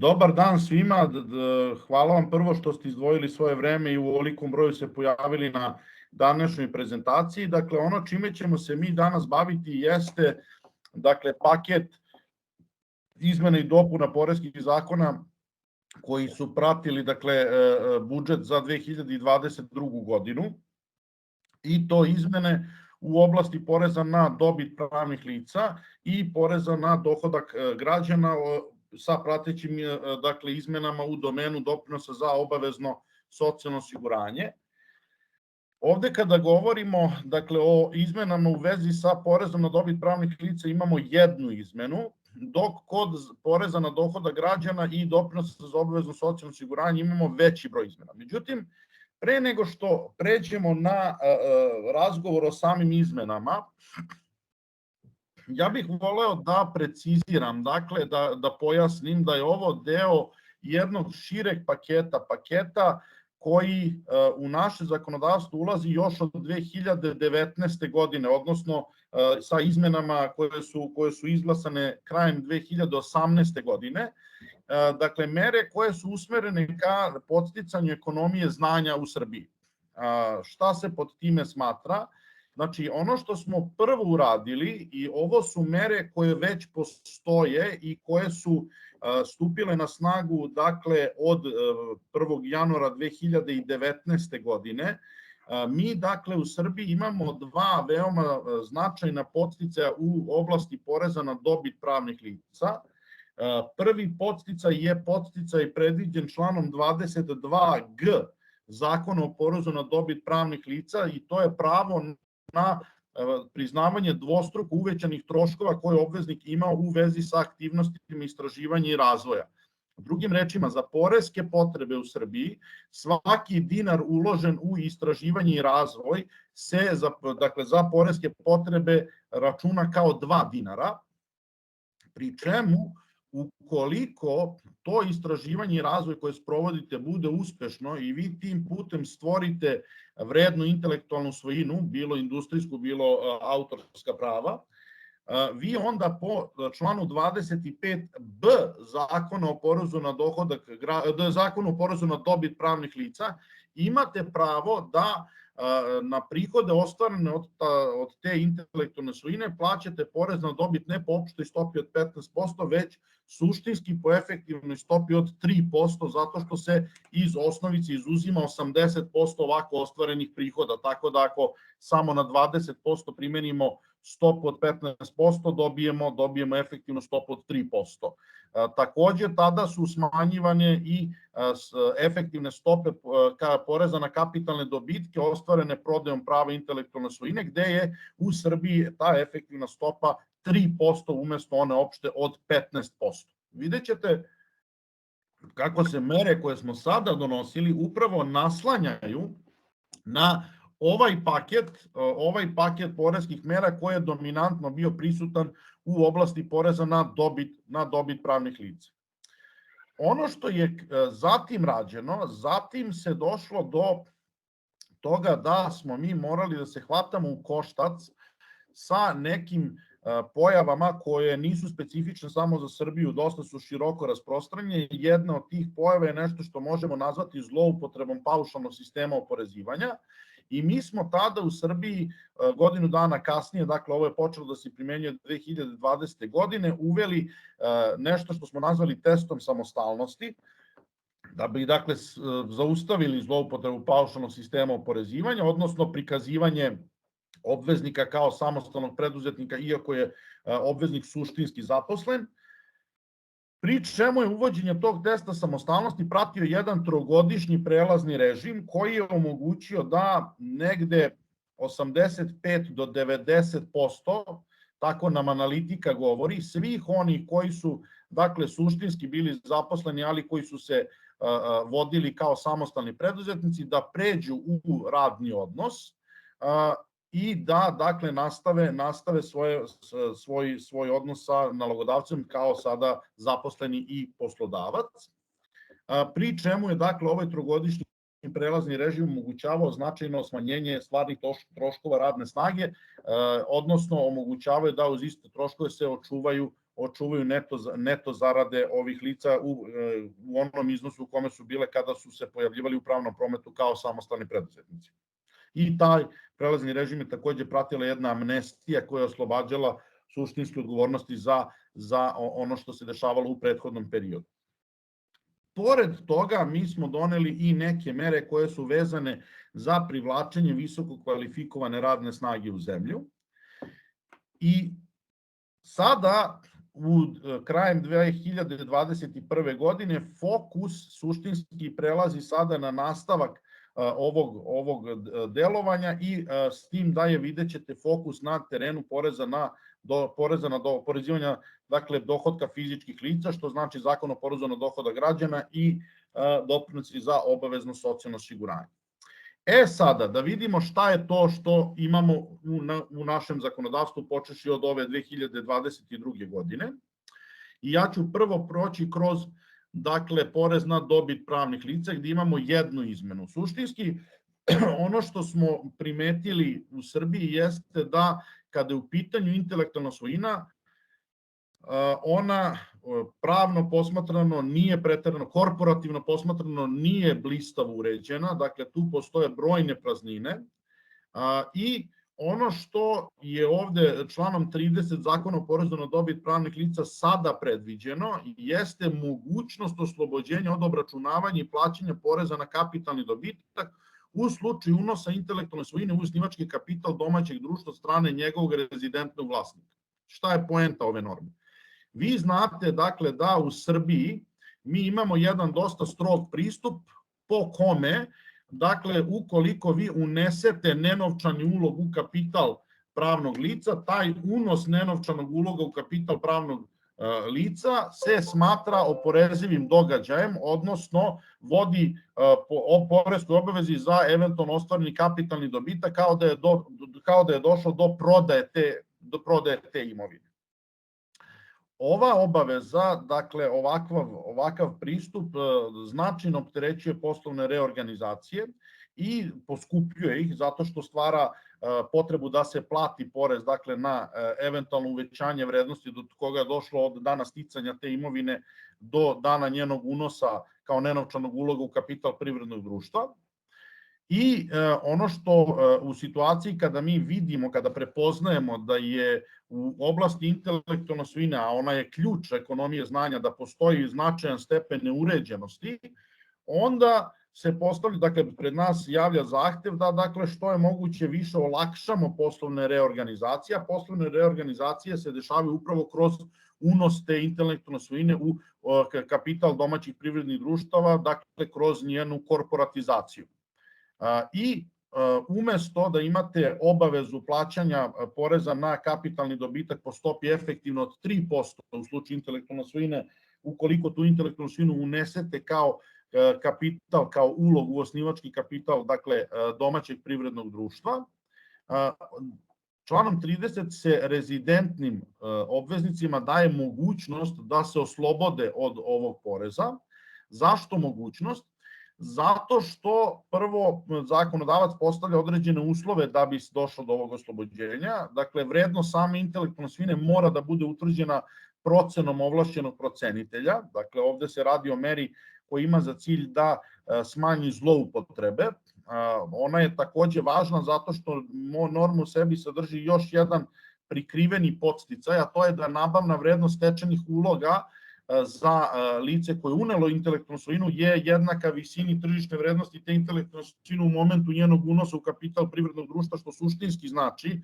Dobar dan svima, hvala vam prvo što ste izdvojili svoje vreme i u ovolikom broju se pojavili na današnjoj prezentaciji. Dakle, ono čime ćemo se mi danas baviti jeste paket izmena i dopuna poreskih zakona koji su pratili budžet za 2022. godinu i to izmene u oblasti poreza na dobit pravnih lica i poreza na dohodak građana sa pratećim izmenama u domenu doprinosa za obavezno socijalno osiguranje. Ovde kada govorimo o izmenama u vezi sa porezom na dobit pravnih lica imamo jednu izmenu, dok kod poreza na dohodak građana i doprinosa za obavezno socijalno osiguranje imamo veći broj izmena. Međutim, pre nego što pređemo na razgovor o samim izmenama, ja bih voleo da preciziram, da pojasnim da je ovo deo jednog šireg paketa koji u naše zakonodavstvo ulazi još od 2019. godine, odnosno sa izmenama koje su izglasane krajem 2018. godine. Dakle, mere koje su usmerene ka podsticanju ekonomije znanja u Srbiji. Šta se pod time smatra? Znači, ono što smo prvo uradili, i ovo su mere koje već postoje i koje su stupile na snagu od 1. januara 2019. godine, mi u Srbiji imamo dva veoma značajna podsticaja u oblasti poreza na dobit pravnih lica. Prvi podsticaj je podsticaj predviđen članom 22g Zakona o porezu na dobit pravnih lica i to je pravo na priznavanje dvostruko uvećanih troškova koje obveznik ima u vezi sa aktivnostima istraživanja i razvoja. Drugim rečima, za poreske potrebe u Srbiji svaki dinar uložen u istraživanje i razvoj se za poreske potrebe računa kao 2 dinara, pri čemu ukoliko to istraživanje i razvoj koje sprovodite bude uspešno i vi tim putem stvorite vrednu intelektualnu svojinu, bilo industrijsku, bilo autorska prava, vi onda po članu 25b Zakona o porezu na dobit pravnih lica imate pravo da na prihode ostvarene od te intelektualne svojine plaćate porez na dobit ne po opštoj stopi od 15%, već suštinski po efektivnoj stopi od 3%, zato što se iz osnovice izuzima 80% ovako ostvarenih prihoda, tako da ako samo na 20% primenimo stopu od 15%, dobijemo efektivnu stopu od 3%. Takođe, tada su smanjivane i efektivne stope poreza na kapitalne dobitke ostvarene prodajom prava intelektualne svojine, gde je u Srbiji ta efektivna stopa 3% umesto one opšte od 15%. Vidjet ćete kako se mere koje smo sada donosili upravo naslanjaju na ovaj paket poreskih mera koji je dominantno bio prisutan u oblasti poreza na dobit pravnih lica. Ono što je zatim rađeno, zatim se došlo do toga da smo mi morali da se hvatamo u koštac sa nekim pojavama koje nisu specifične samo za Srbiju, dosta su široko rasprostranjene. Jedna od tih pojava je nešto što možemo nazvati zloupotrebom paušalnog sistema oporezivanja. I mi smo tada u Srbiji godinu dana kasnije, dakle ovo je počelo da se primenjuje 2020. godine, uveli nešto što smo nazvali testom samostalnosti, da bi zaustavili zloupotrebu paušalnog sistema oporezivanja, odnosno prikazivanje obveznika kao samostalnog preduzetnika, iako je obveznik suštinski zaposlen, pri čemu je uvođenje tog testa samostalnosti pratio jedan trogodišnji prelazni režim koji je omogućio da negde 85 do 90%, tako nam analitika govori, svih onih koji su suštinski bili zaposleni, ali koji su se vodili kao samostalni preduzetnici, da pređu u radni odnos i da nastave svoj odnos sa nalogodavcem kao sada zaposleni i poslodavac. Pri čemu je ovaj trogodišnji prelazni režim omogućavao značajno smanjenje stvarnih troškova radne snage, odnosno omogućavaju da uz iste troškove se očuvaju neto zarade ovih lica u onom iznosu u kome su bile kada su se pojavljivali u pravnom prometu kao samostalni preduzetnici. I taj prelazni režim je takođe pratila jedna amnestija koja je oslobađala suštinske odgovornosti za ono što se dešavalo u prethodnom periodu. Pored toga, mi smo doneli i neke mere koje su vezane za privlačenje visoko kvalifikovane radne snage u zemlju. I sada, krajem 2021. godine, fokus suštinski prelazi sada na nastavak ovog delovanja i s tim da je, vidjet ćete, fokus na terenu poreza na oporezivanja, dakle, dohotka fizičkih lica, što znači Zakon o porezu na dohodak građana i doprinosi za obavezno socijalno osiguranje. Sada, da vidimo šta je to što imamo u našem zakonodavstvu počeši od ove 2022. godine. I ja ću prvo proći kroz, dakle, porez na dobit pravnih lica, gde imamo jednu izmenu. Suštinski, ono što smo primetili u Srbiji jeste da kada je u pitanju intelektualna svojina, ona pravno posmatrano nije preterano, korporativno posmatrano nije blistavo uređena, dakle tu postoje brojne praznine i ono što je ovde članom 30 Zakona o porezu na dobit pravnih lica sada predviđeno jeste mogućnost oslobođenja od obračunavanja i plaćanja poreza na kapitalni dobitak u slučaju unosa intelektualne svojine u osnivački kapital domaćeg društva od strane njegovog rezidentnog vlasnika. Šta je poenta ove norme? Vi znate, dakle, da u Srbiji mi imamo jedan dosta strog pristup po kome, dakle, ukoliko vi unesete nenovčani ulog u kapital pravnog lica, taj unos nenovčanog uloga u kapital pravnog lica se smatra oporezivim događajem, odnosno vodi poreskoj obavezi za eventualno ostvareni kapitalni dobitak kao da je došlo do prodaje te imovine. Ova obaveza, dakle ovakav pristup značajno opterećuje poslovne reorganizacije i poskupljuje ih zato što stvara potrebu da se plati porez, dakle, na eventualno uvećanje vrednosti do koga je došlo od dana sticanja te imovine do dana njenog unosa kao nenovčanog uloga u kapital privrednog društva. I ono što u situaciji kada mi vidimo, kada prepoznajemo da je u oblasti intelektualne svojine, a ona je ključ ekonomije znanja, da postoji značajan stepen neuređenosti, onda se postavlja, dakle, pred nas javlja zahtev da, dakle, što je moguće više olakšamo poslovne reorganizacije, a poslovne reorganizacije se dešavaju upravo kroz unos te intelektualne svojine u kapital domaćih privrednih društava, dakle, kroz njenu korporatizaciju. I umesto da imate obavezu plaćanja poreza na kapitalni dobitak po stopi efektivno od 3% u slučaju intelektualne svojine, ukoliko tu intelektualnu svojinu unesete kao kapital, kao ulog u osnivački kapital, dakle, domaćeg privrednog društva, članom 30 se rezidentnim obveznicima daje mogućnost da se oslobode od ovog poreza. Zašto mogućnost? Zato što prvo zakonodavac postavlja određene uslove da bi došlo do ovog oslobođenja. Dakle, vrednost same intelektualne svojine mora da bude utvrđena procenom ovlašćenog procenitelja. Dakle, ovde se radi o meri koja ima za cilj da smanji zloupotrebe. Ona je takođe važna zato što norma u sebi sadrži još jedan prikriveni podsticaj, a to je da nabavna vrednost stečenih uloga za lice koje je unelo intelektualnu svojinu je jednaka visini tržišne vrednosti te intelektualne svojine u momentu njenog unosa u kapital privrednog društva, što suštinski znači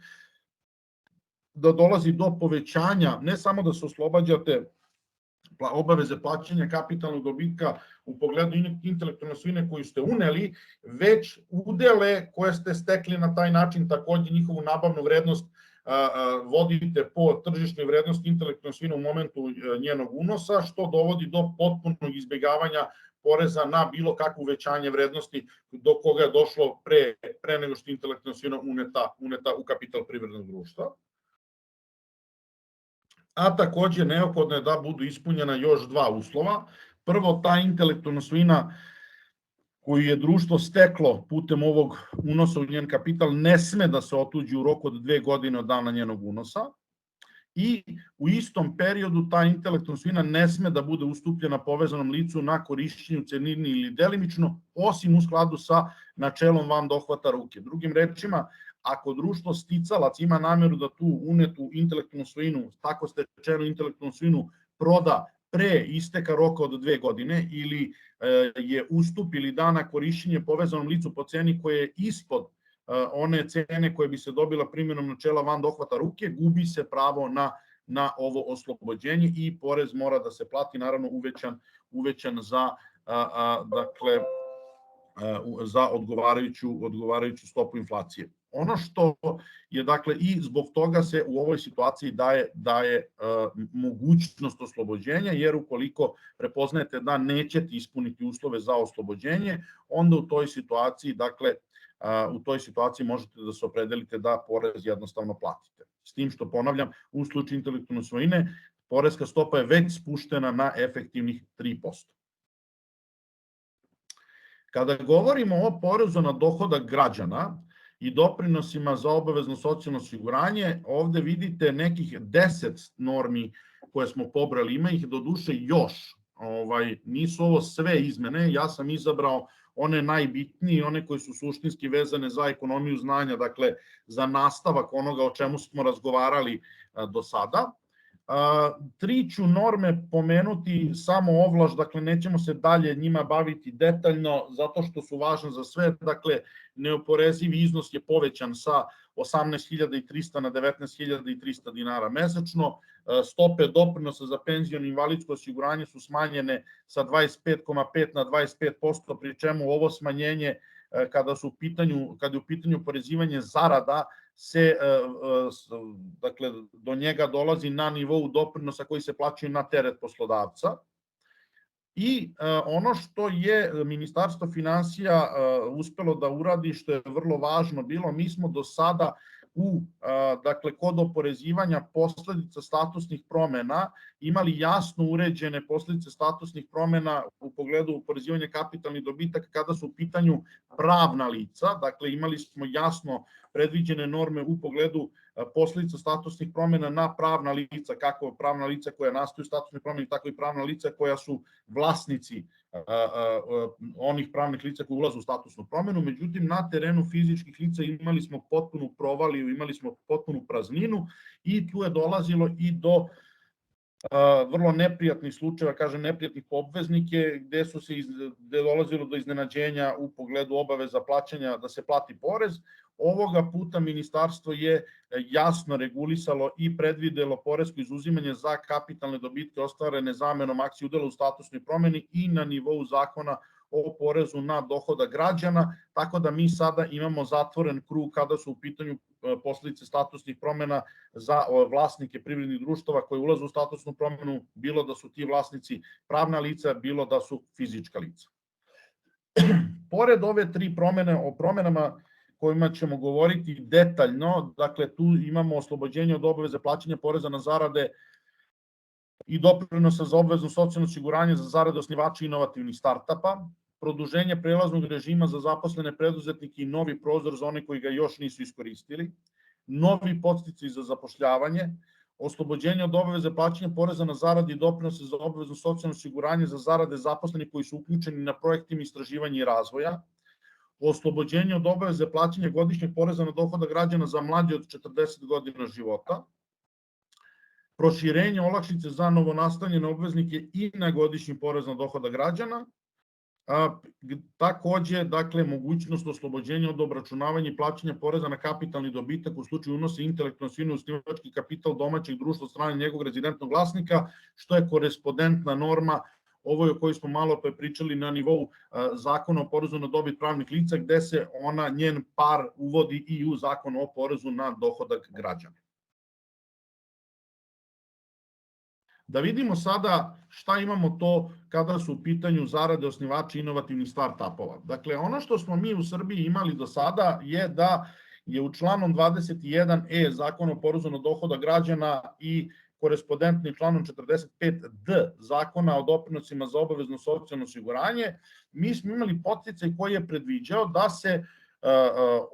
da dolazi do povećanja, ne samo da se oslobađate obaveze plaćanja kapitalnog dobitka u pogledu intelektualne svojine koju ste uneli, već udele koje ste stekli na taj način, takođe njihovu nabavnu vrednost vodite po tržišnoj vrednosti intelektualne svojine u momentu njenog unosa, što dovodi do potpunog izbjegavanja poreza na bilo kakvo uvećanje vrednosti do koga je došlo pre nego što je intelektualna svojina uneta u kapital privrednog društva. A takođe neophodno je da budu ispunjena još dva uslova. Prvo, ta intelektualna svojina koju je društvo steklo putem ovog unosa u njen kapital ne sme da se otuđi u roku od 2 godine od dana njenog unosa. i u istom periodu ta intelektualna svojina ne sme da bude ustupljena povezanom licu na korišćenju celini ili delimično, osim u skladu sa načelom van dohvata ruke. Drugim rečima, ako društvo sticalac ima nameru da tu unetu intelektualnu svojinu, tako stečenu intelektualnu svojinu proda pre isteka roka od 2 godine ili je ustup ili da na korišćenje povezanom licu po ceni koja je ispod one cene koje bi se dobila primjenom načela van dohvata ruke, gubi se pravo na ovo oslobođenje i porez mora da se plati, naravno uvećan za odgovarajuću stopu inflacije. Ono što je, dakle, i zbog toga se u ovoj situaciji daje mogućnost oslobođenja, jer ukoliko prepoznajete da nećete ispuniti uslove za oslobođenje, onda u toj situaciji možete da se opredelite da porez jednostavno platite. S tim što, ponavljam, u slučaju intelektualne svojine, poreska stopa je već spuštena na efektivnih 3%. Kada govorimo o porezu na dohodak građana i doprinosima za obavezno socijalno osiguranje, ovde vidite nekih 10 normi koje smo pobrali, ima ih do duše još, nisu ovo sve izmene, ja sam izabrao one najbitnije, one koje su suštinski vezane za ekonomiju znanja, dakle za nastavak onoga o čemu smo razgovarali do sada. 3 ću norme pomenuti samo ovlaš, dakle nećemo se dalje njima baviti detaljno zato što su važne za sve. Dakle, neoporezivi iznos je povećan sa 18.300 na 19.300 dinara mesečno, stope doprinosa za penziono i invalidsko osiguranje su smanjene sa 25,5 na 25%, pri čemu ovo smanjenje kada je u pitanju oporezivanje zarada dakle, do njega dolazi na nivou doprinosa koji se plaćaju na teret poslodavca. I ono što je Ministarstvo finansija uspelo da uradi, što je vrlo važno bilo, mi smo do sada kod oporezivanja posledica statusnih promena imali jasno uređene posledice statusnih promena u pogledu oporezivanja kapitalnih dobitaka kada su u pitanju pravna lica. Dakle, imali smo jasno predviđene norme u pogledu posledica statusnih promena na pravna lica, kako pravna lica koja nastaju statusnih promena, tako i pravna lica koja su vlasnici onih pravnih lica koji ulaze u statusnu promenu. Međutim, na terenu fizičkih lica imali smo potpunu provaliju, imali smo potpunu prazninu i tu je dolazilo i do vrlo neprijatnih slučajeva, kažem neprijatnih po obveznike, gde je dolazilo do iznenađenja u pogledu obaveza plaćanja da se plati porez. Ovoga puta ministarstvo je jasno regulisalo i predvidelo poresko izuzimanje za kapitalne dobitke ostvarene zamenom akcije udela u statusnoj promeni i na nivou zakona o porezu na dohodak građana, tako da mi sada imamo zatvoren krug kada su u pitanju posledice statusnih promena za vlasnike privrednih društava koji ulaze u statusnu promenu, bilo da su ti vlasnici pravna lica, bilo da su fizička lica. Pored ove 3 promene, o promenama kojima ćemo govoriti detaljno, dakle tu imamo oslobođenje od obaveze plaćanja poreza na zarade i doprinosa za obavezno socijalno osiguranje za zarade osnivača inovativnih startapa, produženje prelaznog režima za zaposlene preduzetnike i novi prozor za one koji ga još nisu iskoristili, novi podsticaj za zapošljavanje, oslobođenje od obaveze plaćanja poreza na zarade i doprinose za obavezno socijalno osiguranje za zarade zaposlenih koji su uključeni na projektima istraživanja i razvoja, oslobođenje od obaveze plaćanja godišnjeg poreza na dohodak građana za mlađe od 40 godina života, proširenje olakšice za novonastanjene obveznike i na godišnji porez na dohodak građana, takođe, dakle, mogućnost oslobođenja od obračunavanja i plaćanja poreza na kapitalni dobitak u slučaju unosa intelektualne svojine u osnivački kapital domaćeg društva od strane njegovog rezidentnog vlasnika, što je korespondentna norma ovoj o kojoj smo malo pre pričali na nivou zakona o porezu na dobit pravnih lica, gde se njen par uvodi i u zakon o porezu na dohodak građana. Da vidimo sada šta imamo to kada su u pitanju zarade osnivača inovativnih start-upova. Dakle, ono što smo mi u Srbiji imali do sada je da je u članom 21e Zakona o porezu na dohodak građana i korespondentnim članom 45d Zakona o doprinosima za obavezno socijalno osiguranje, mi smo imali podsticaj koji je predviđao da se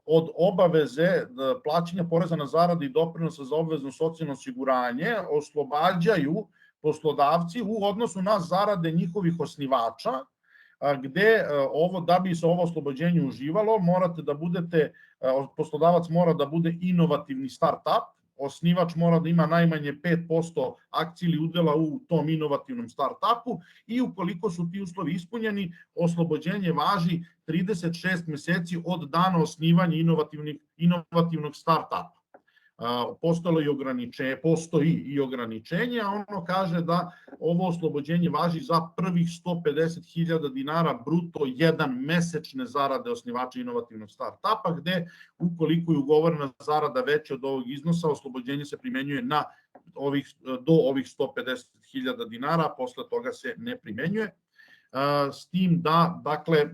od obaveze plaćanja poreza na zarade i doprinosa za obavezno socijalno osiguranje oslobađaju poslodavci u odnosu na zarade njihovih osnivača, gde da bi se ovo oslobođenje uživalo, morate da budete, poslodavac mora da bude inovativni start-up, osnivač mora da ima najmanje 5% akcije ili udela u tom inovativnom start-upu i ukoliko su ti uslovi ispunjeni, oslobođenje važi 36 meseci od dana osnivanja inovativnog start-upa. Postoji i ograničenje, a ono kaže da ovo oslobođenje važi za prvih 150.000 dinara bruto jedan mesečne zarade osnivača inovativnog start-upa, gde ukoliko je ugovorena zarada veća od ovog iznosa, oslobođenje se primenjuje do ovih 150.000 dinara, posle toga se ne primenjuje, s tim da, dakle,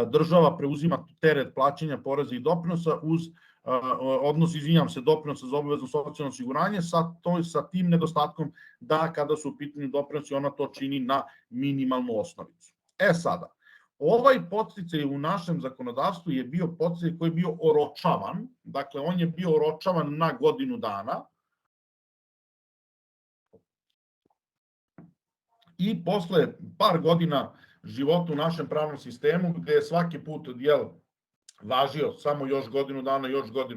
država preuzima teret plaćanja poreza i doprinosa doprinosa za obavezno socijalno osiguranje sa tim nedostatkom da kada su u pitanju doprinosi ona to čini na minimalnu osnovicu. Sada, ovaj podsticaj u našem zakonodavstvu je bio podsticaj koji je bio oročavan, dakle on je bio oročavan na godinu dana i posle par godina života u našem pravnom sistemu gde je svaki put važio samo još godinu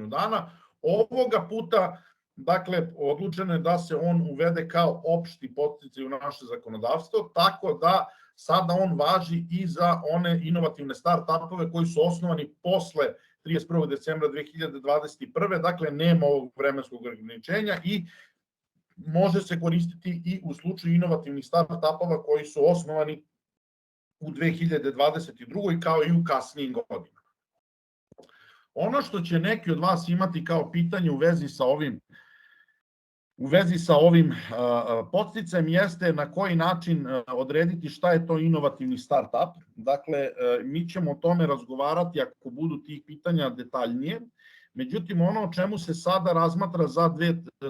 dana, ovoga puta, dakle, odlučeno je da se on uvede kao opšti podsticaj u naše zakonodavstvo, tako da sada on važi i za one inovativne start-upove koji su osnovani posle 31. decembra 2021. Dakle, nema ovog vremenskog ograničenja i može se koristiti i u slučaju inovativnih start-upova koji su osnovani u 2022. kao i u kasnijim godinama. Ono što će neki od vas imati kao pitanje u vezi sa ovim podsticajem jeste na koji način odrediti šta je to inovativni start-up. Dakle, mi ćemo o tome razgovarati ako budu tih pitanja detaljnije. Međutim, ono o čemu se sada razmatra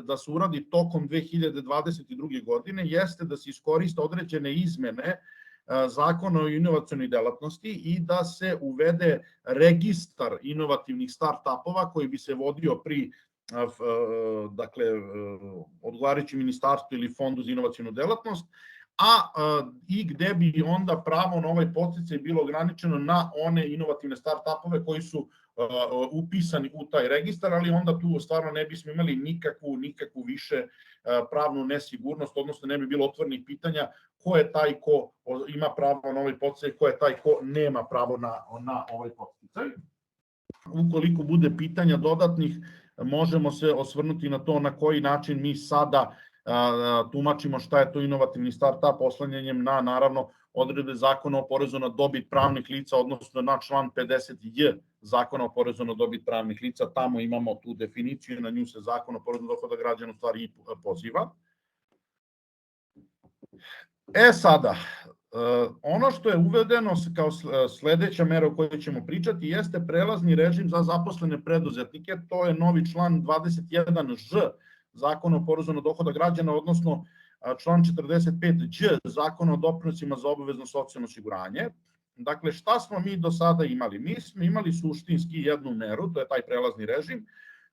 da se uradi tokom 2022. godine jeste da se iskoriste određene izmene Zakona o inovacionoj delatnosti i da se uvede registar inovativnih start-upova koji bi se vodio pri odgovarajućem ministarstvu ili fondu za inovacionu delatnost, i gde bi onda pravo na ovaj podsticaj bilo ograničeno na one inovativne start-upove koji su upisani u taj registar, ali onda tu stvarno ne bismo imali nikakvu više pravnu nesigurnost, odnosno ne bi bilo otvorenih pitanja ko je taj ko ima pravo na ovaj podsticaj, ko je taj ko nema pravo na ovaj podsticaj. Ukoliko bude pitanja dodatnih, možemo se osvrnuti na to na koji način mi sada tumačimo šta je to inovativni start-up oslanjanjem na, naravno, odredbe Zakona o porezu na dobit pravnih lica, odnosno na član 50j Zakona o porezu na dobit pravnih lica. Tamo imamo tu definiciju i na nju se Zakon o porezu na dohodak građana u stvari i poziva. Sada, ono što je uvedeno kao sledeća mera o kojoj ćemo pričati jeste prelazni režim za zaposlene preduzetnike, to je novi član 21ž Zakona o porezu na dohodak građana, odnosno član 45đ Zakona o doprinosima za obavezno socijalno osiguranje. Dakle, šta smo mi do sada imali? Mi smo imali suštinski jednu meru, to je taj prelazni režim,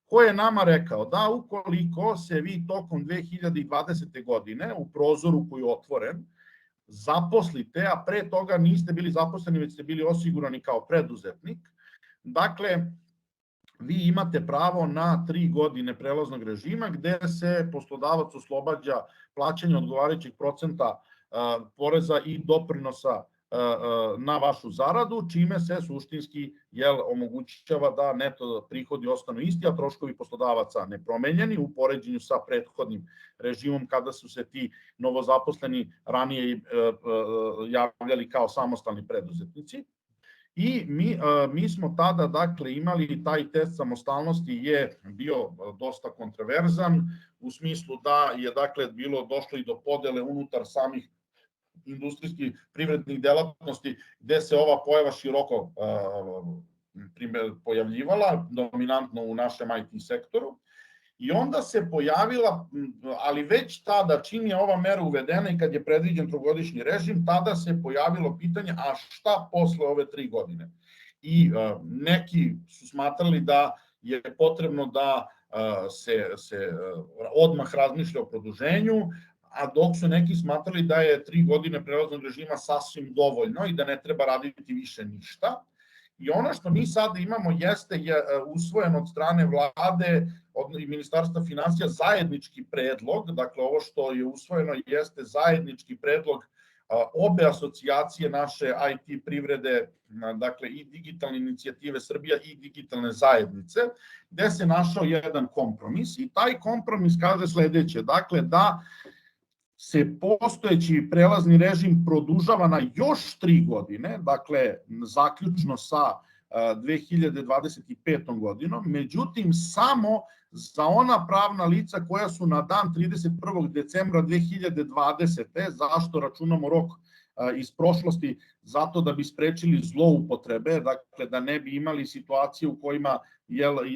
koji je nama rekao da ukoliko se vi tokom 2020. godine u prozoru koji je otvoren zaposlite, a pre toga niste bili zaposleni, već ste bili osigurani kao preduzetnik, dakle, vi imate pravo na 3 godine prelaznog režima gde se poslodavac oslobađa plaćanja odgovarajućeg procenta poreza i doprinosa na vašu zaradu, čime se suštinski omogućava da neto prihodi ostanu isti, a troškovi poslodavaca nepromenjeni u poređenju sa prethodnim režimom kada su se ti novozaposleni ranije javljali kao samostalni preduzetnici. I mi smo tada, dakle, imali taj test samostalnosti je bio dosta kontroverzan u smislu da je, dakle, došlo i do podele unutar samih industrijskih privrednih delatnosti gde se ova pojava široko pojavljivala, dominantno u našem IT sektoru. I onda se pojavila, ali već tada, čim je ova mera uvedena i kad je predviđen trogodišnji režim, tada se pojavilo pitanje, a šta posle ove 3 godine? i neki su smatrali da je potrebno da se odmah razmišlja o produženju, a dok su neki smatrali da je 3 godine prelaznog režima sasvim dovoljno i da ne treba raditi više ništa. I ono što mi sada imamo jeste usvojeno od strane vlade i Ministarstva finansija zajednički predlog, dakle ovo što je usvojeno jeste zajednički predlog obe asocijacije naše IT privrede, dakle i Digitalne inicijative Srbija i Digitalne zajednice, gde se našao jedan kompromis i taj kompromis kaže sledeće, dakle da se postojeći prelazni režim produžava na još 3 godine, dakle zaključno sa 2025. godinom, međutim samo za ona pravna lica koja su na dan 31. decembra 2020. Zašto računamo rok iz prošlosti? Zato da bi sprečili zloupotrebe, dakle da ne bi imali situacije u kojima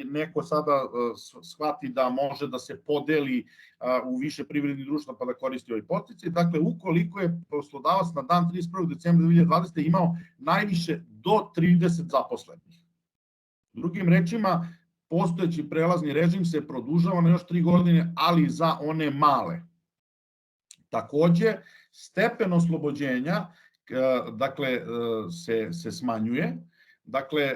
neko sada shvati da može da se podeli u više privrednih društva pa da koristi ovaj podsticaj. Dakle, ukoliko je poslodavac na dan 31. decembra 2020. imao najviše do 30 zaposlenih. Drugim rečima, postojeći prelazni režim se produžava na još 3 godine, ali za one male. Takođe, stepen oslobođenja dakle, se smanjuje. Dakle,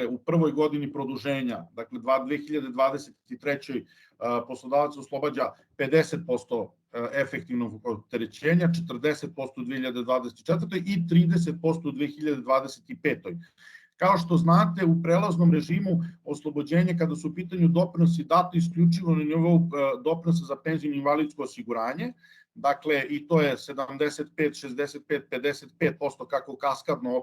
u prvoj godini produženja, dakle 2023. poslodavac oslobađa 50% efektivnog opterećenja, 40% u 2024. i 30% u 2025. Kao što znate, u prelaznom režimu oslobođenje kada su u pitanju doprinosi dato isključivo na nivou doprinosa za penzijsko i invalidsko osiguranje, dakle i to je 75, 65, 55% kako kaskadno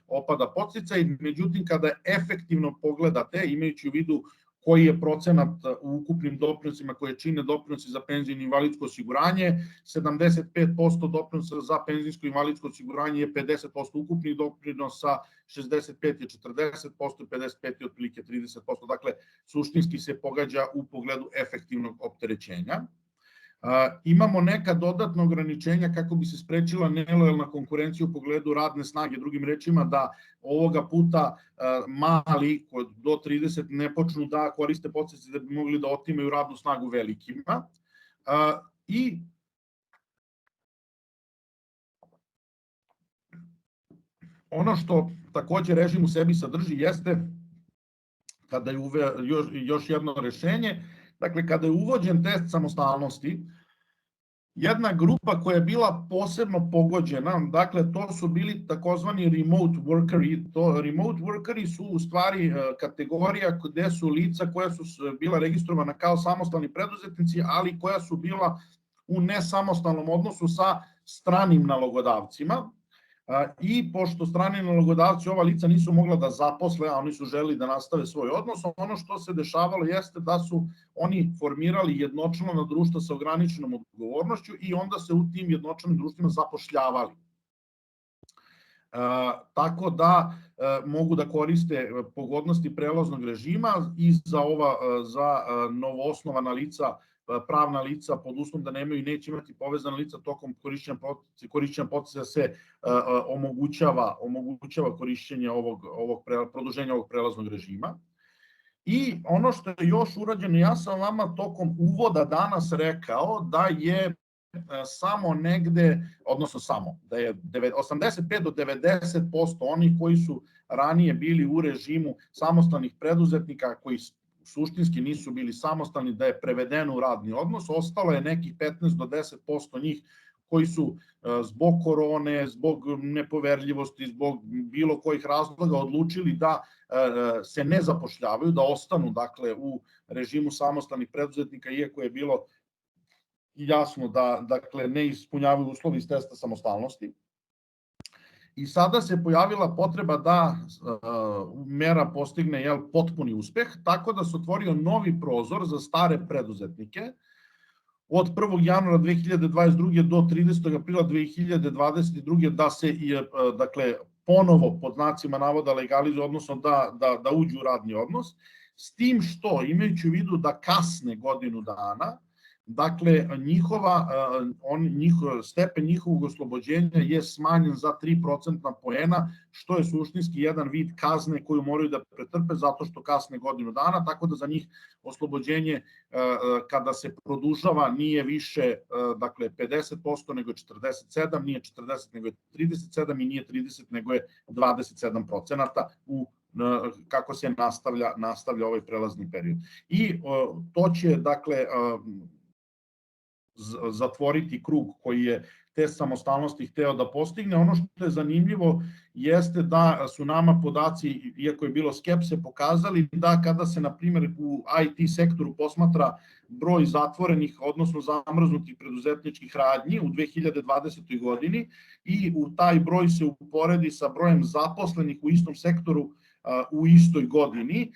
opada podsticaj, međutim kada efektivno pogledate, imajući u vidu koji je procenat u ukupnim doprinosima koje čine doprinosi za penzijsko i invalidsko osiguranje, 75% doprinosa za penzijsko i invalidsko osiguranje je 50% ukupnih doprinosa, 65 je 40%, 55 je otprilike 30%, dakle suštinski se pogađa u pogledu efektivnog opterećenja. Imamo neka dodatna ograničenja kako bi se sprečila nelojalna konkurencija u pogledu radne snage, drugim rečima da ovoga puta mali do 30 ne počnu da koriste podsticaj da bi mogli da otimaju radnu snagu velikima. I ono što takođe režim u sebi sadrži jeste kada je još jedno rešenje. Dakle, kada je uvođen test samostalnosti, jedna grupa koja je bila posebno pogođena, dakle, to su bili takozvani remote workeri. Remote workeri su u stvari kategorija gde su lica koja su bila registrovana kao samostalni preduzetnici, ali koja su bila u nesamostalnom odnosu sa stranim nalogodavcima. I pošto strani nalogodavci ova lica nisu mogla da zaposle, a oni su želeli da nastave svoj odnos, ono što se dešavalo jeste da su oni formirali jednočlana društva sa ograničenom odgovornošću i onda se u tim jednočlanim društvima zapošljavali. Tako da mogu da koriste pogodnosti prelaznog režima i za novoosnovana lica, pravna lica pod uslovom da nemaju i neće imati povezana lica tokom korišćenja podsticaja se omogućava korišćenje produženja ovog prelaznog režima. I ono što je još urađeno, ja sam vama tokom uvoda danas rekao da je samo negde, odnosno da je 85 do 90% onih koji su ranije bili u režimu samostalnih preduzetnika, koji suštinski nisu bili samostalni, da je prevedeno u radni odnos, ostalo je nekih 15 do 10% njih koji su zbog korone, zbog nepoverljivosti, zbog bilo kojih razloga odlučili da se ne zapošljavaju, da ostanu dakle u režimu samostalnih preduzetnika, iako je bilo jasno da dakle ne ispunjavaju uslovi iz testa samostalnosti. I sada se pojavila potreba da mera postigne potpuni uspeh, tako da se otvorio novi prozor za stare preduzetnike od 1. januara 2022. do 30. aprila 2022. da se dakle, ponovo pod znacima navoda legalizuje, odnosno da uđu u radni odnos, s tim što, imajući u vidu da kasne godinu dana, dakle, stepen njihovog oslobođenja je smanjen za 3% poena, što je suštinski jedan vid kazne koju moraju da pretrpe zato što kasne godinu dana, tako da za njih oslobođenje kada se produžava nije više, dakle, 50% nego je 47%, nije 40% nego je 37% i nije 30% nego je 27% kako se nastavlja ovaj prelazni period. I to će, dakle, zatvoriti krug koji je te samostalnosti hteo da postigne. Ono što je zanimljivo jeste da su nama podaci, iako je bilo skepse, pokazali da kada se, na primjer, u IT sektoru posmatra broj zatvorenih, odnosno zamrznutih preduzetničkih radnji u 2020. godini i u taj broj se uporedi sa brojem zaposlenih u istom sektoru u istoj godini,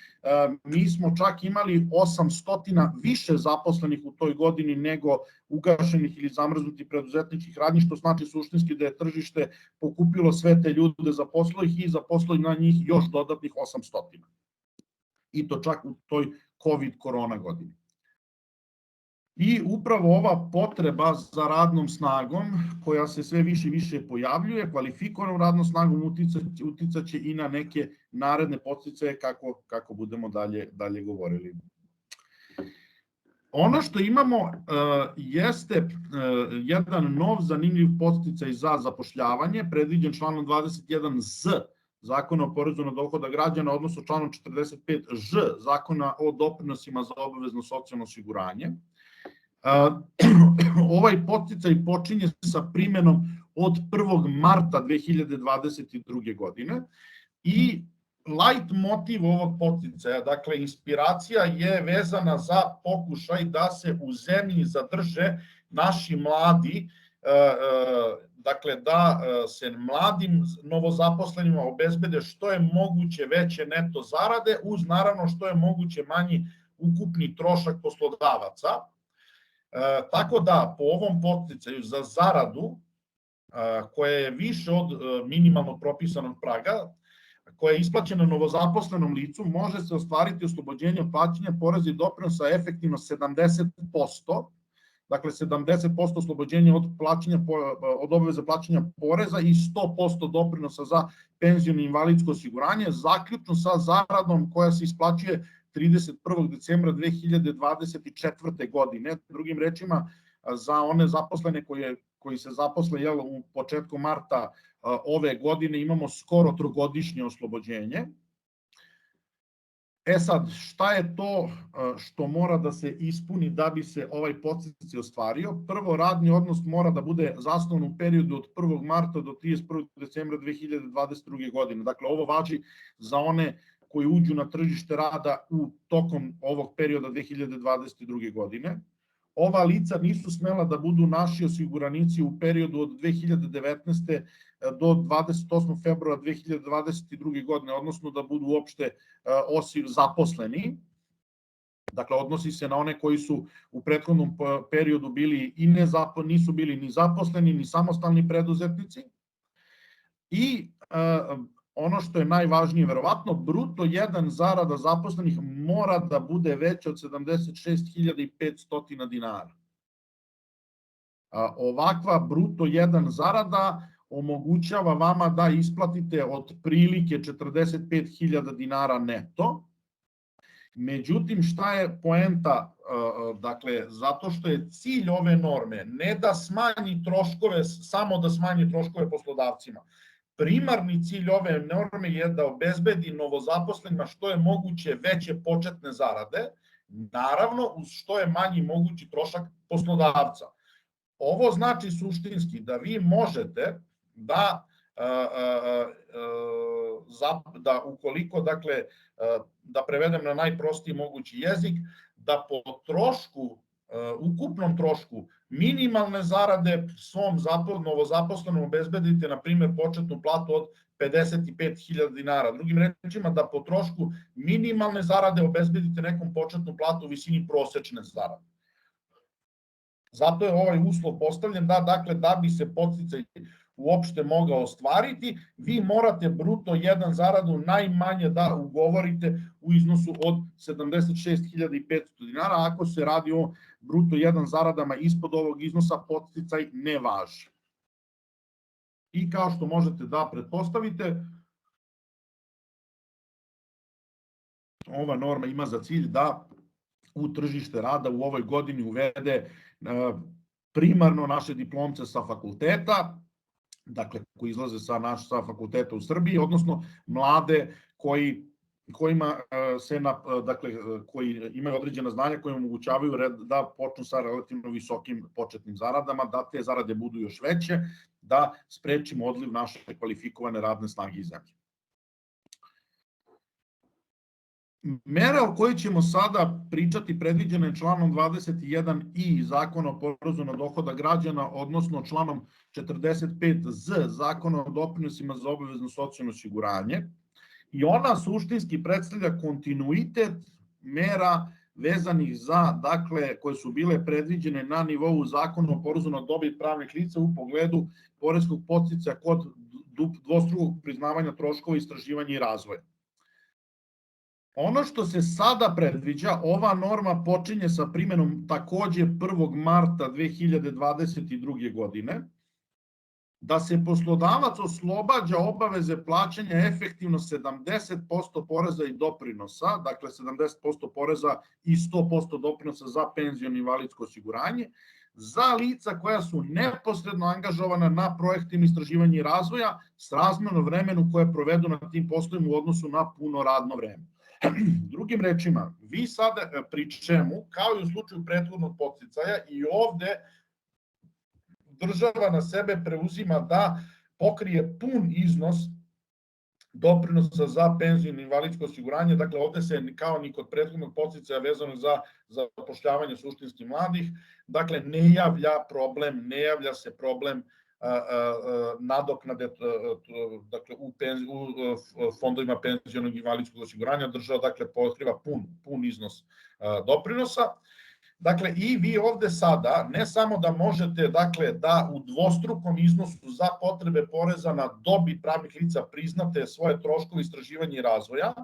mi smo čak imali 800 više zaposlenih u toj godini nego ugašenih ili zamrznutih preduzetničkih radnji, što znači suštinski da je tržište pokupilo sve te ljude, zaposlilo ih i zaposlilo na njih još dodatnih 800. I to čak u toj COVID korona godini. I upravo ova potreba za radnom snagom, koja se sve više i više pojavljuje, kvalifikovanom radnom snagom uticaće i na neke naredne podsticaje kako budemo dalje govorili. Ono što imamo jeste jedan nov zanimljiv podsticaj za zapošljavanje, predviđen članom 21z Zakona o porezu na dohodak građana, odnosno članom 45ž Zakona o doprinosima za obavezno socijalno osiguranje. Ovaj podsticaj počinje sa primenom od 1. marta 2022. godine i light motiv ovog podsticaja, dakle inspiracija je vezana za pokušaj da se u zemlji zadrže naši mladi, dakle da se mladim novozaposlenima obezbede što je moguće veće neto zarade uz naravno što je moguće manji ukupni trošak poslodavaca. Tako da po ovom podsticaju za zaradu koja je više od minimalno propisanog praga, koja je isplaćena novozaposlenom licu, može se ostvariti oslobođenje od plaćanja poreza i doprinosa efektivno 70%, dakle 70% oslobođenja od obaveze plaćanja poreza i 100% doprinosa za penziono i invalidsko osiguranje, zaključno sa zaradom koja se isplaćuje 31. decembra 2024. godine. Drugim rečima, za one zaposlene koji se zaposle u početku marta ove godine imamo skoro trogodišnje oslobođenje. Sad, šta je to što mora da se ispuni da bi se ovaj podsticaj ostvario? Prvo, radni odnos mora da bude zasnovan u periodu od 1. marta do 31. decembra 2022. godine. Dakle, ovo važi za one koji uđu na tržište rada tokom ovog perioda 2022. godine. Ova lica nisu smela da budu naši osiguranici u periodu od 2019. do 28. februara 2022. godine, odnosno da budu uopšte zaposleni. Dakle, odnosi se na one koji su u prethodnom periodu nisu bili ni zaposleni, ni samostalni preduzetnici. I ono što je najvažnije, verovatno, bruto 1 zarada zaposlenih mora da bude veća od 76.500 dinara. Ovakva bruto 1 zarada omogućava vama da isplatite otprilike 45.000 dinara neto. Međutim, šta je poenta? Dakle, zato što je cilj ove norme ne da smanji troškove, samo da smanji troškove poslodavcima. Primarni cilj ove norme je da obezbedi novozaposlenima što je moguće veće početne zarade, naravno uz što je manji mogući trošak poslodavca. Ovo znači suštinski da vi možete da ukoliko, dakle, da prevedem na najprostiji mogući jezik, da po trošku, ukupnom trošku minimalne zarade svom novozaposlenom obezbedite, na primjer, početnu platu od 55.000 dinara. Drugim rečima, da po trošku minimalne zarade obezbedite nekom početnu platu u visini prosečne zarade. Zato je ovaj uslov postavljen da bi se podsticaj uopšte mogao ostvariti, vi morate bruto 1 zaradu najmanje da ugovorite u iznosu od 76.500 dinara. Ako se radi o bruto 1 zaradama ispod ovog iznosa, podsticaj ne važi. I kao što možete da pretpostavite, ova norma ima za cilj da u tržište rada u ovoj godini uvede primarno naše diplomce sa fakulteta, dakle koji izlaze sa fakulteta u Srbiji, odnosno mlade kojima se koji imaju određena znanja koje omogućavaju da počnu sa relativno visokim početnim zaradama, da te zarade budu još veće, da sprečimo odliv naše kvalifikovane radne snage iz zemlje. Mera o kojoj ćemo sada pričati predviđena je članom 21i Zakona o porezu na dohodak građana, odnosno članom 45z Zakona o doprinosima za obavezno socijalno osiguranje, i ona suštinski predstavlja kontinuitet mera vezanih za, dakle, koje su bile predviđene na nivou Zakona o porezu na dobit pravnih lica u pogledu poreskog podsticaja kod dvostrukog priznavanja troškova istraživanja i razvoja. Ono što se sada predviđa, ova norma počinje sa primenom takođe 1. marta 2022. godine, da se poslodavac oslobađa obaveze plaćanja efektivno 70% poreza i doprinosa, dakle 70% poreza i 100% doprinosa za penziono i invalidsko osiguranje, za lica koja su neposredno angažovana na projektima istraživanja i razvoja srazmerno vremenu koje provedu na tim poslovima u odnosu na puno radno vreme. Drugim rečima, vi sada pri čemu, kao i u slučaju prethodnog podsticaja, i ovde država na sebe preuzima da pokrije pun iznos doprinosa za penziono i invalidsko osiguranje. Dakle, ovde se kao ni kod prethodnog podsticaja vezano za zapošljavanje suštinski mladih, dakle, ne javlja se problem nadoknade, dakle, u fondovima penzionog i invalidskog osiguranja. Država, dakle, pokriva pun iznos doprinosa. Dakle, i vi ovde sada ne samo da možete, dakle, da u dvostrukom iznosu za potrebe poreza na dobit pravnih lica priznate svoje troškove istraživanja i razvoja,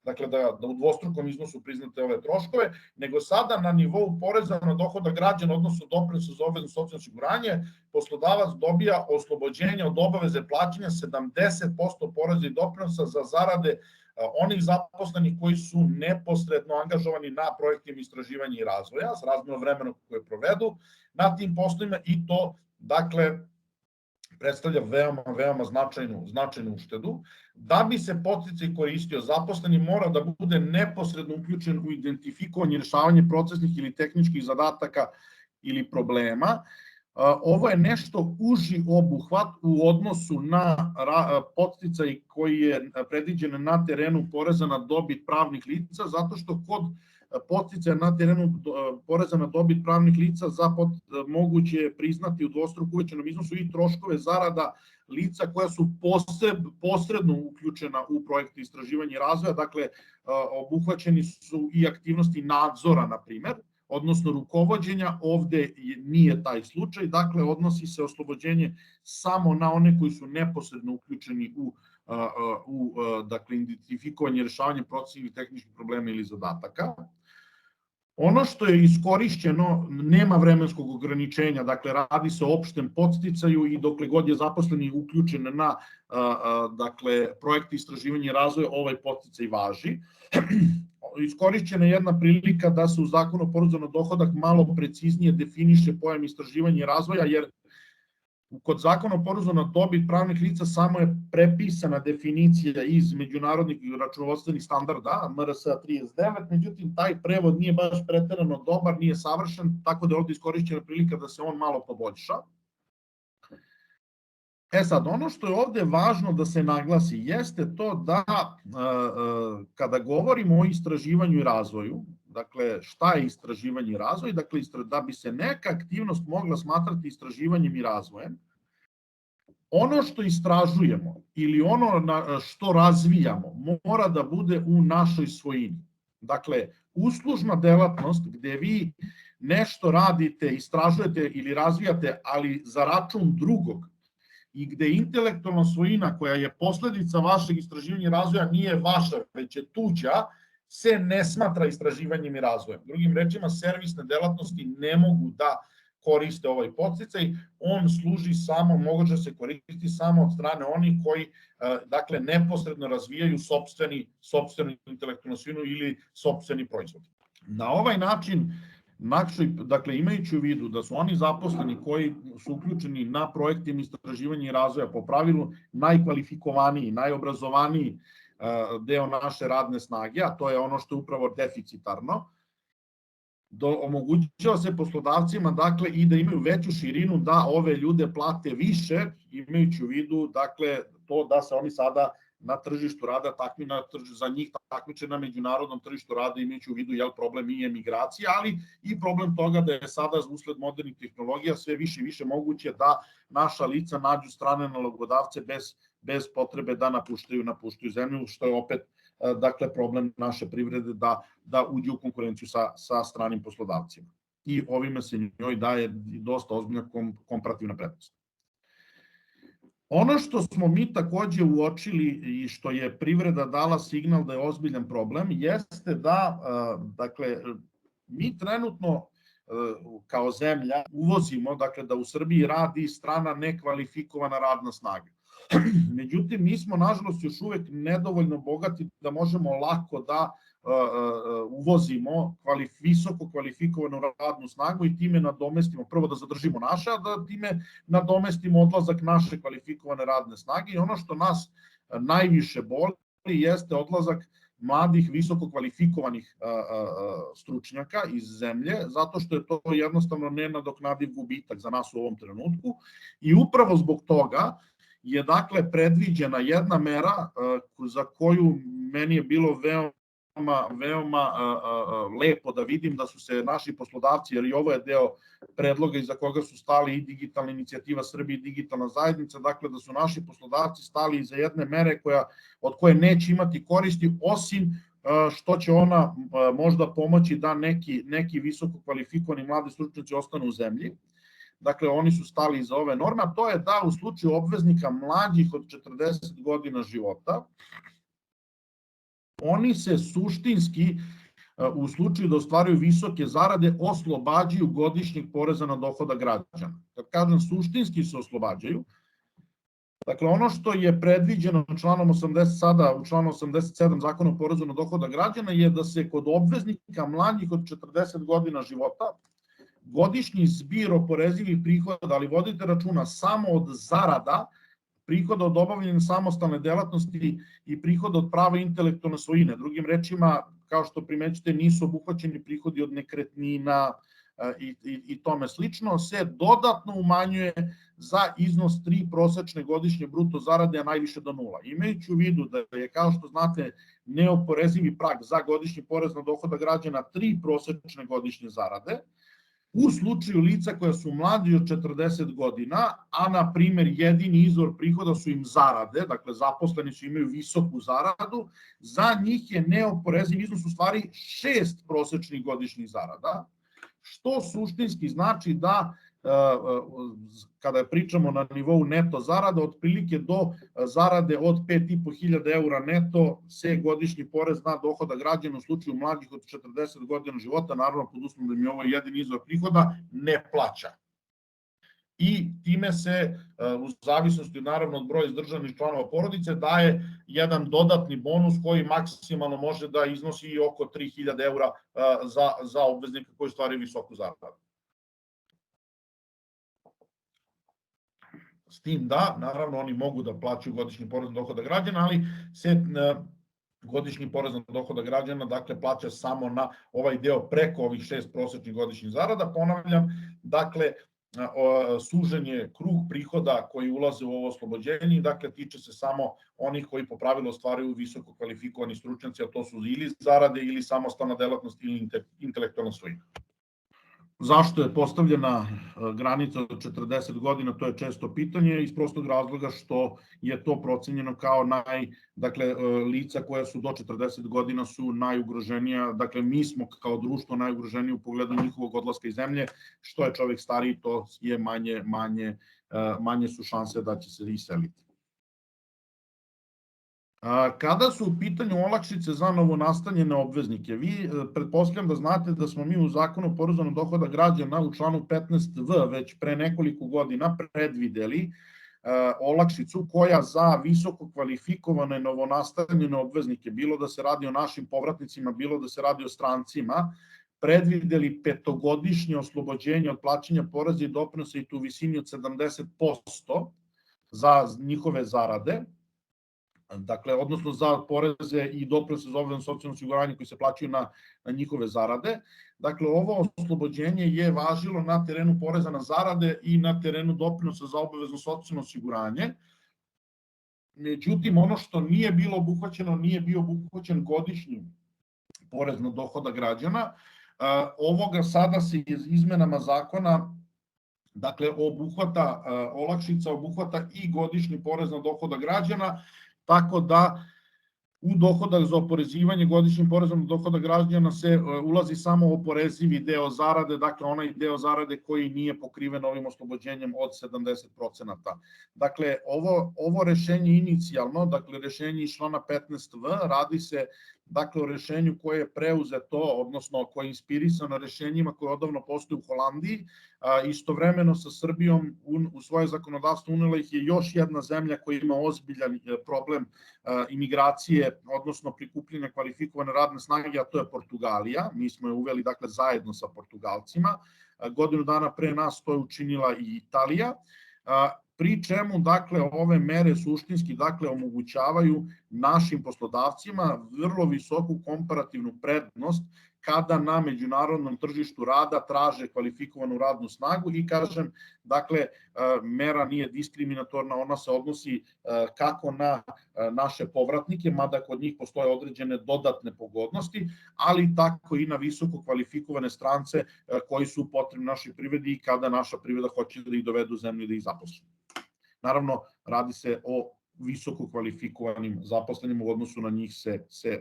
dakle da u dvostrukom iznosu priznate ove troškove, nego sada na nivou poreza na dohodak građana, odnosno doprinosa za obavezno socijalno osiguranje, poslodavac dobija oslobođenje od obaveze plaćanja 70% poreza i doprinosa za zarade onih zaposlenih koji su neposredno angažovani na projektima istraživanja i razvoja, s razmjerno vremena koje provedu na tim poslovima, i to, dakle, predstavlja veoma značajnu uštedu. Da bi se podsticaj koristio, zaposleni mora da bude neposredno uključen u identifikovanje i rešavanje procesnih ili tehničkih zadataka ili problema. Ovo je nešto uži obuhvat u odnosu na podsticaj koji je predviđen na terenu poreza na dobit pravnih lica, zato što kod podsticaja na terenu poreza na dobit pravnih lica moguće je priznati u dvostruko uvećanom iznosu i troškove zarada lica koja su posredno uključena u projekte istraživanja i razvoja, dakle obuhvaćeni su i aktivnosti nadzora, na primer, odnosno rukovođenja. Ovde nije taj slučaj, dakle odnosi se oslobođenje samo na one koji su neposredno uključeni u dakle, identifikovanje i rešavanje procesnih i tehničkih problema ili zadataka. Ono što je iskorišćeno nema vremenskog ograničenja, dakle radi se o opštem podsticaju i dokle god je zaposleni uključen na dakle, projekte istraživanja i razvoja, ovaj podsticaj važi. Iskorišćena je jedna prilika da se u Zakonu o porezu na dohodak malo preciznije definiše pojam istraživanja i razvoja, jer kod Zakona o porezu na dobit pravnih lica samo je prepisana definicija iz međunarodnih računovodstvenih standarda MRS 39, međutim taj prevod nije baš preterano dobar, nije savršen, tako da je ovde iskorišćena prilika da se on malo poboljša. Sad, ono što je ovde važno da se naglasi jeste to da kada govorimo o istraživanju i razvoju, dakle šta je istraživanje i razvoj, dakle da bi se neka aktivnost mogla smatrati istraživanjem i razvojem, ono što istražujemo ili ono što razvijamo mora da bude u našoj svojini. Dakle, uslužna delatnost gde vi nešto radite, istražujete ili razvijate, ali za račun drugog, i gde intelektualna svojina koja je posledica vašeg istraživanja i razvoja nije vaša, već je tuđa, se ne smatra istraživanjem i razvojem. Drugim rečima, servisne delatnosti ne mogu da koriste ovaj podsticaj, on služi samo, može se koristiti samo od strane onih koji dakle neposredno razvijaju sopstvenu intelektualnu svojinu ili sopstveni proizvod. Na ovaj način, dakle imajući u vidu da su oni zaposleni koji su uključeni na projektima istraživanja i razvoja po pravilu najkvalifikovaniji, najobrazovaniji deo naše radne snage, a to je ono što je upravo deficitarno, omogućava se poslodavcima dakle i da imaju veću širinu da ove ljude plate više, imajući u vidu dakle to da se oni sada na tržištu rada za njih takmiče na međunarodnom tržištu rada, imajući u vidu problem i emigracija, ali i problem toga da je sada usled modernih tehnologija sve više i više moguće da naša lica nađu strane nalogodavce bez potrebe da napuštaju zemlju, što je opet dakle problem naše privrede da uđe u konkurenciju sa stranim poslodavcima. I ovime se njoj daje dosta ozbiljna komparativna prednost. Ono što smo mi takođe uočili i što je privreda dala signal da je ozbiljan problem jeste da dakle mi trenutno kao zemlja uvozimo, dakle da u Srbiji radi strana nekvalifikovana radna snaga. Međutim, mi smo nažalost još uvek nedovoljno bogati da možemo lako da uvozimo visoko kvalifikovanu radnu snagu i time nadomestimo, prvo da zadržimo naše, a da time nadomestimo odlazak naše kvalifikovane radne snage. I ono što nas najviše boli jeste odlazak mladih, visoko kvalifikovanih stručnjaka iz zemlje, zato što je to jednostavno nenadoknadiv gubitak za nas u ovom trenutku. I upravo zbog toga je dakle predviđena jedna mera za koju meni je bilo veoma lepo da vidim da su se naši poslodavci, jer i ovo je deo predloga iza koga su stali i Digitalna inicijativa Srbije i Digitalna zajednica, dakle da su naši poslodavci stali iza jedne mere od koje neće imati koristi, osim što će ona možda pomoći da neki visoko kvalifikovani mladi stručnjaci ostanu u zemlji. Dakle, oni su stali iza ove norme, a to je da u slučaju obveznika mlađih od 40 godina života, oni se suštinski u slučaju da ostvaruju visoke zarade oslobađaju godišnjeg poreza na dohodak građana. Kad kažem suštinski se oslobađaju, dakle ono što je predviđeno članom 80, sada u članu 87 Zakona o porezu na dohodak građana je da se kod obveznika mlađih od 40 godina života godišnji zbir oporezivih prihoda, ali vodite računa samo od zarada, prihoda od obavljanja samostalne delatnosti i prihoda od prava intelektualne svojine. Drugim rečima, kao što primećete, nisu obuhvaćeni prihodi od nekretnina i tome slično, se dodatno umanjuje za iznos 3 prosečne godišnje bruto zarade, a najviše do 0. Imajući u vidu da je, kao što znate, neoporezivi prag za godišnji porez na dohodak građana 3 prosečne godišnje zarade, u slučaju lica koja su mlađi od 40 godina, a na primer jedini izvor prihoda su im zarade, dakle zaposleni su, imaju visoku zaradu, za njih je neoporeziv iznos u stvari 6 prosečnih godišnjih zarada, što suštinski znači da kada pričamo na nivou neto zarada, otprilike do zarade od 5.500 eura neto se godišnji porez na dohodak građana u slučaju mlađih od 40 godina života, naravno pod uslovom da mi je ovo jedini izvor prihoda, ne plaća. I time se, u zavisnosti naravno od broja izdržanih članova porodice, daje jedan dodatni bonus koji maksimalno može da iznosi i oko 3.000 eura za obveznika koji stvari visoku zaradu. S tim da, naravno, oni mogu da plaćaju godišnji porez na dohodak građana, ali se godišnji porez na dohodak građana, dakle, plaća samo na ovaj deo preko ovih 6 prosečnih godišnjih zarada. Ponavljam, dakle, sužen je krug prihoda koji ulaze u ovo oslobođenje, dakle, tiče se samo onih koji po pravilu ostvaruju visoko kvalifikovani stručnjaci, a to su ili zarade ili samostalna delatnost ili intelektualna svojina. Zašto je postavljena granica od 40 godina, to je često pitanje, iz prostog razloga što je to procenjeno kao dakle, lica koja su do 40 godina su najugroženija, dakle, mi smo kao društvo najugroženiji u pogledu njihovog odlaska iz zemlje, što je čovek stariji, to je manje su šanse da će se iseliti. Kada su u pitanju olakšice za novonastanjene obveznike, vi pretpostavljam da znate da smo mi u Zakonu o porezu na dohodak građana u članu 15v već pre nekoliko godina predvideli olakšicu koja za visoko kvalifikovane novonastanjene obveznike, bilo da se radi o našim povratnicima, bilo da se radi o strancima, predvideli 5-godišnje oslobođenje od plaćanja poreza i doprinosa i to u visini od 70% za njihove zarade, dakle, odnosno za poreze i doprinose za obavezno socijalno osiguranje koji se plaćaju na njihove zarade. Dakle, ovo oslobođenje je važilo na terenu poreza na zarade i na terenu doprinosa za obavezno socijalno osiguranje. Međutim, ono što nije bilo obuhvaćeno, nije bio obuhvaćen godišnji porez na dohodak građana. Ovoga sada se izmenama zakona, dakle, olakšica obuhvata i godišnji porez na dohodak građana, tako da u dohodak za oporezivanje godišnjim porezom na dohodak građana se ulazi samo oporezivi deo zarade, dakle onaj deo zarade koji nije pokriven ovim oslobođenjem od 70%. Dakle, ovo rešenje inicijalno, dakle rešenje iz člana 15v, radi se dakle o rešenju koje je preuzeto, odnosno koje je inspirisano rešenjima koje odavno postoje u Holandiji, istovremeno sa Srbijom u svoje zakonodavstvo unela ih je još jedna zemlja koja ima ozbiljan problem imigracije, odnosno prikupljanja kvalifikovane radne snage, a to je Portugalija. Mi smo je uveli dakle zajedno sa Portugalcima. Godinu dana pre nas to je učinila i Italija. Pri čemu, dakle, ove mere suštinski, dakle, omogućavaju našim poslodavcima vrlo visoku komparativnu prednost kada na međunarodnom tržištu rada traže kvalifikovanu radnu snagu i kažem, dakle, mera nije diskriminatorna, ona se odnosi kako na naše povratnike, mada kod njih postoje određene dodatne pogodnosti, ali tako i na visoko kvalifikovane strance koji su potrebni našoj privredi i kada naša privreda hoće da ih dovedu u zemlju i da ih zaposli. Naravno, radi se o visoko kvalifikovanim zaposlenima, u odnosu na njih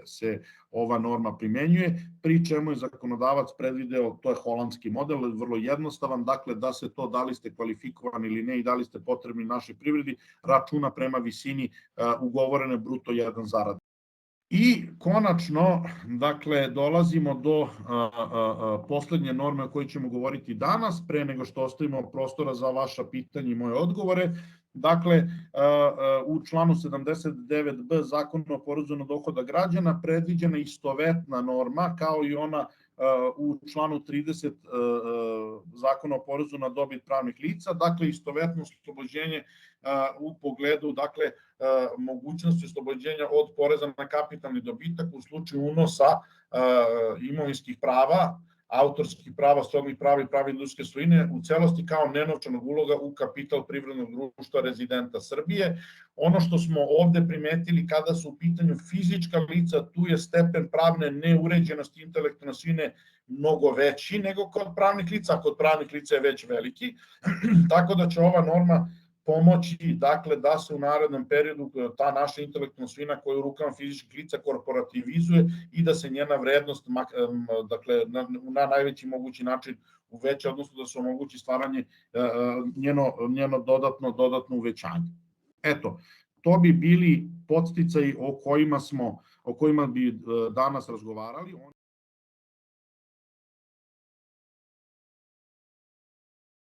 se ova norma primenjuje, pri čemu je zakonodavac predvideo, to je holandski model, vrlo jednostavan, dakle da se to da li ste kvalifikovani ili ne i da li ste potrebni našoj privredi, računa prema visini ugovorene bruto 1 zarade. I konačno, dakle, dolazimo do poslednje norme o kojoj ćemo govoriti danas, pre nego što ostavimo prostora za vaša pitanja i moje odgovore. Dakle, u članu 79b Zakona o porezu na dohodak građana predviđena istovetna norma kao i ona u članu 30 Zakona o porezu na dobit pravnih lica, dakle istovetno oslobođenje u pogledu, dakle, mogućnosti oslobođenja od poreza na kapitalni dobitak u slučaju unosa imovinskih prava, autorskih prava, srodnih prava i prava industrijske svojine u celosti kao nenovčanog uloga u kapital privrednog društva rezidenta Srbije. Ono što smo ovde primetili kada su u pitanju fizička lica, tu je stepen pravne neuređenosti intelektualne svojine mnogo veći nego kod pravnih lica, a kod pravnih lica je već veliki, tako da će ova norma pomoći, dakle, da se u narednom periodu ta naša intelektualna svojina koja je u rukama fizičkih lica korporativizuje i da se njena vrednost, dakle, na najveći mogući način uveća, odnosno da se omogući stvaranje njeno dodatno uvećanje. Eto, to bi bili podsticaji o kojima bi danas razgovarali.